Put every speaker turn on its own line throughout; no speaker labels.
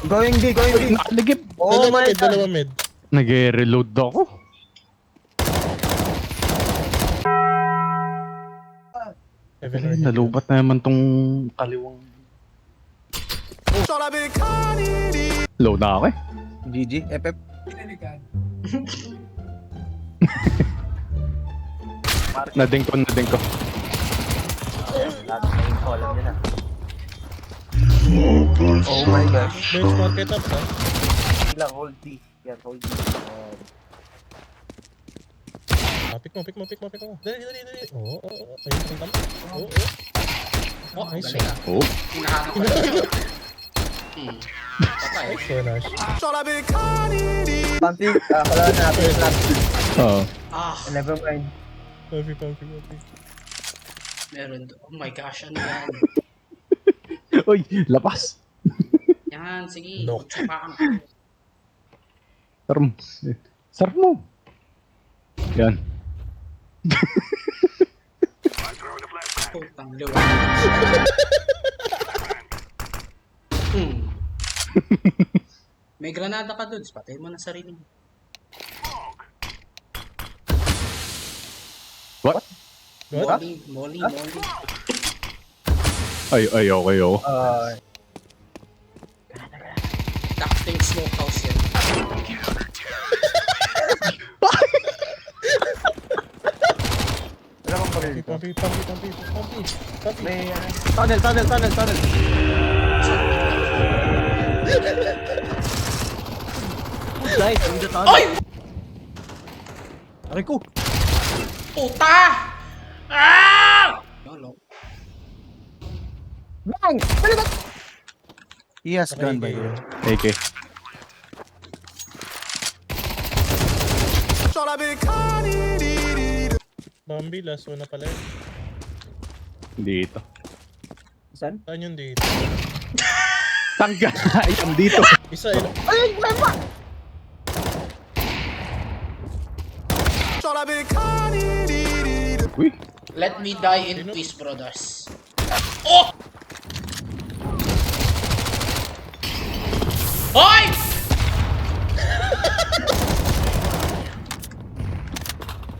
Going B, going B.
Nakalagip.
Oh my God.
Dalawa mid.
Nag-reload ako.
Heaven or
Ay,
hell.
nalubat na naman tong kaliwang. Low na ako eh.
GG, FF.
Nading ko.
Lahat na yung column nila. Oh my gosh.
Benchmark it up ha.
Lang, hold D. Yan, hold D.
Pick mo. Dali. Oo. Ayun, ang tama. Oo. Nice shot.
Oh.
Hinahanap ko. Patay.
Nice one, Ash.
Pampi, wala natin.
Oo.
Ah,
Never mind.
Pumpy.
meron. Oh my gosh, ano yan?
Uy, lapas.
Yan, sige.
No.
Magsapakan.
Sarap mo. Yan.
Putang liwa. May granada ka dun. Patay mo na sarili mo.
What?
What?
Molly.
Ay, okay.
Captain Smokehouse yan.
Wala kang baril.
Pumpy.
May tunnel. Guys, I'm the tunnel.
Oy!
Aray ko.
Puta! Ah! Lolo.
Bang! Balikat! He has gun by the way.
AK.
Bambi, last one na pala yun.
Dito.
Saan?
Saan yun dito?
Tangga. Ay, dito.
Isa yun.
Ay, mama!
Uy.
Let me die in peace, brothers. Oh! Hoy!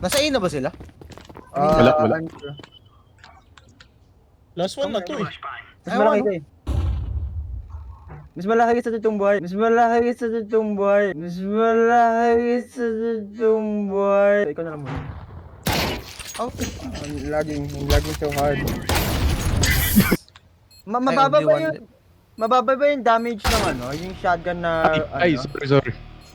Nasa A na ba sila?
Wala.
Last one na to eh.
Mas malaki ka eh. Mas malaki sa totoong buhay. Ikaw na lang muna. Oh, I'm lagging so hard. Mababa ba yun? Mababa ba yung damage ng ano? Yung shotgun na
Ay,
ano?
sorry.